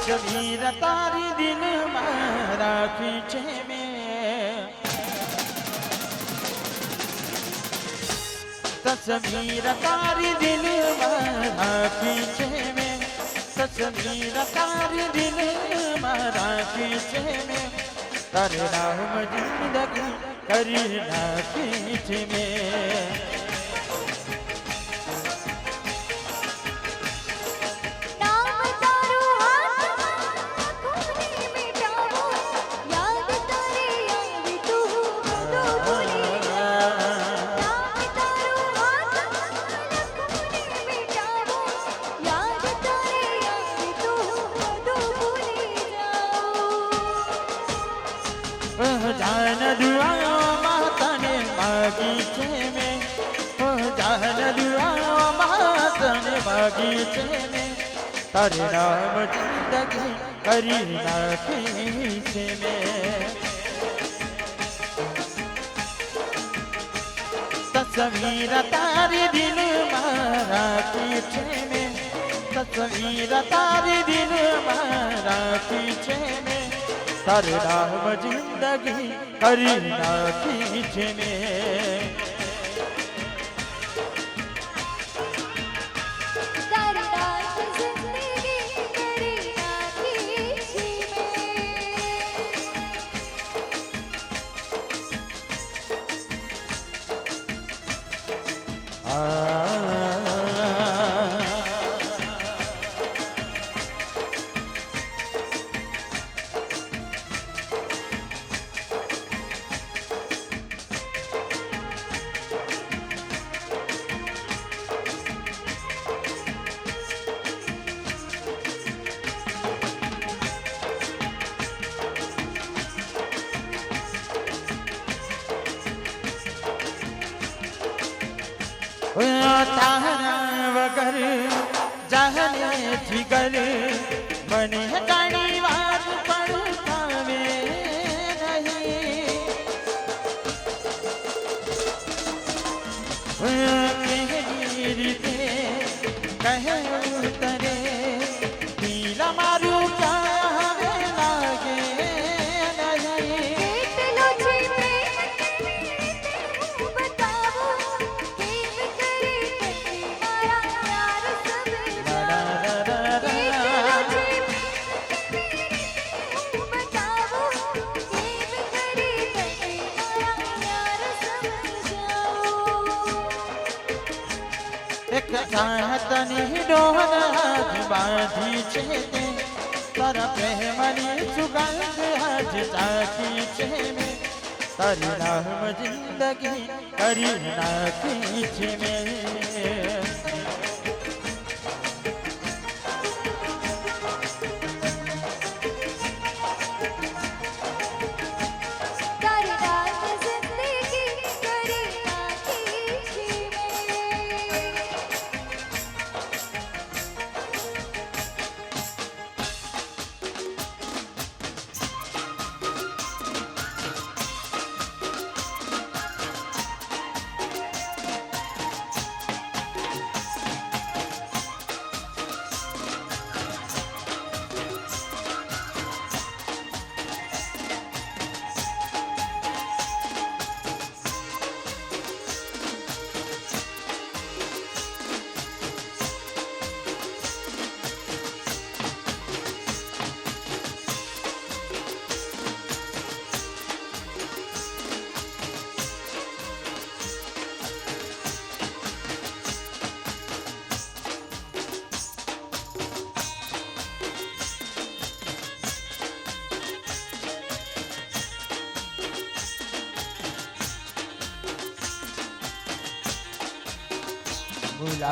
तस्वीर तारी दिल में राखी छे में तस्वीर तारी दिल में राखी छे में तस्वीर तारी दिल में राखी छे में तारे नाम जिंदगी करी राखी छे में जान दुआ मातने बगीचे में जान दुआ मातने बगीचे में तारे नाम जिंदगी करी राखी में तस्वीर तारी दिल मारा पीछे में तस्वीर तारी दिल मारा पीछे में तारे नाम जिंदगी करी राखी छे में तारा वगर जाने जिगर बने गाड़ी वार पर पावे नहीं रीते कहे उतरे पीला मारू क्या लागे तनी डोन आज बाधी छे तारा प्रेमनी सुगंध आज चाकी छे में तारी नाम जिंदगी करी राखी छे में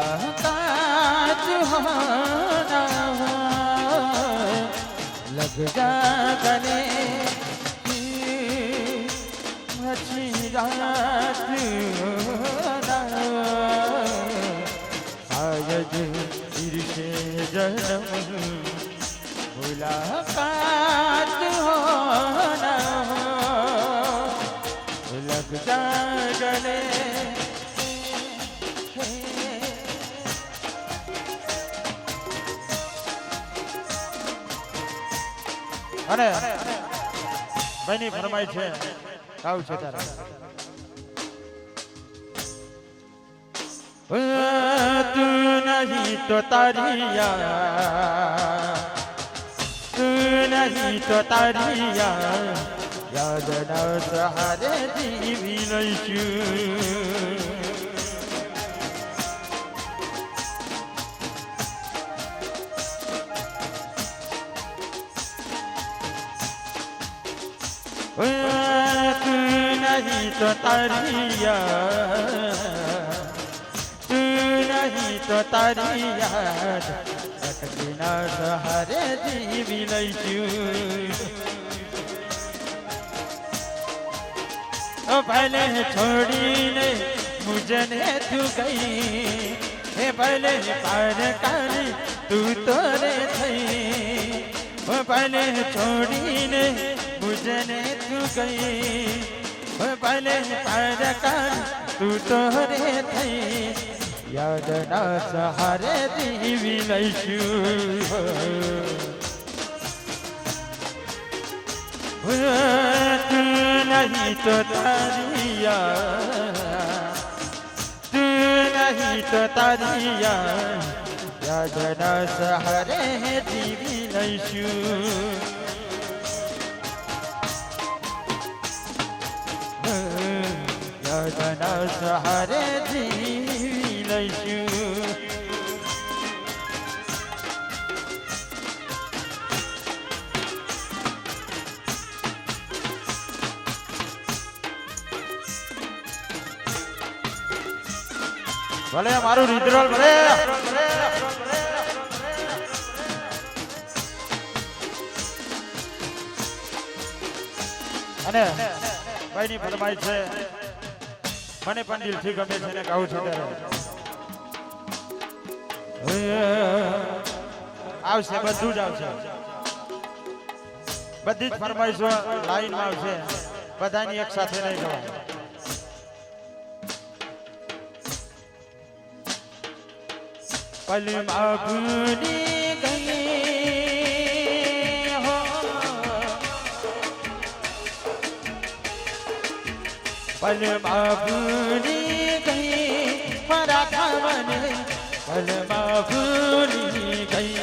मुलाकात होना लग जा गले अच्छी रात शायद ईर्षे जन्म मुलाकात हो न हो लग जा गले अरे भाईनी फरमाई छे गाव छे तारा तू नहीं तो तारिया तू नहीं तो तारिया याद न सहारे जीवी लईशु तू नहीं तो तारिया तू नहीं तो तारी याद भटकी ना सहारे जीवी लईशु पहले छोड़ीने मुझे तू गई हे पहले पार काली तू तोरे थई पहले छोड़ीने मुझे तू गई पहले पार काली तू तोरे थई याद ना सहारे जीवी लईशु तू नहीं तो तारिया तू नहीं तो तारिया याद ना सहारे जीवी लईशु याद ना सहारे जीवी लईशु ભલે મારું રિદ્રોલ ભલે અને ભાઈની ફરમાઈશ છે મને પણ દિલથી ગમે છે ને ગાઉં છું ત્યારે આવશે બધું જ આવશે બધી જ ફરમાઈશો લાઈનમાં આવશે બધાની એક સાથે નહીં ગવાય पल भूली गई हो पल भूली गई मराठा बने पल भूली गई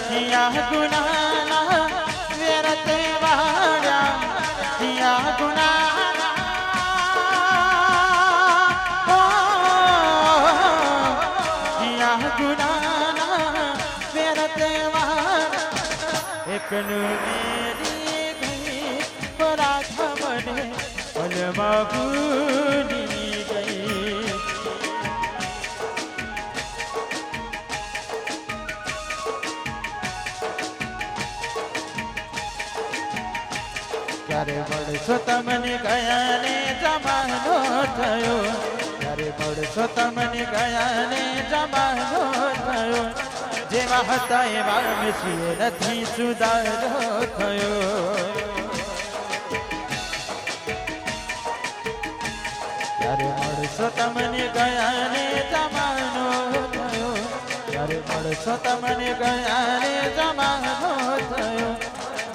किया गुनाह मेरी गई पराठा बने पलमा भूली गई क्यारे बड़सो तमने गया ने जमानो थयो क्यारे बड़सो तमने गया ने जमानो थयो जेवा हता एवा मिसिए नथी सुधारो थयो क्यारे मळशो तमने गया ने जमानो थयो क्यारे मळशो तमने गया ने जमानो थयो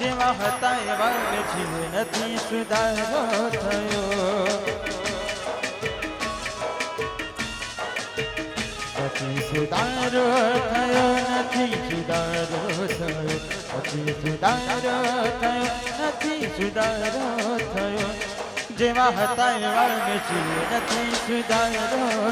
जेवा हता एवा मिसिए नथी सुधारो थयो सुधारो थयो नथी सुधारो थयो नथी सुधारो थयो नथी सुधारो थयो जेवा हता एवा मिसिए नथी सुधारो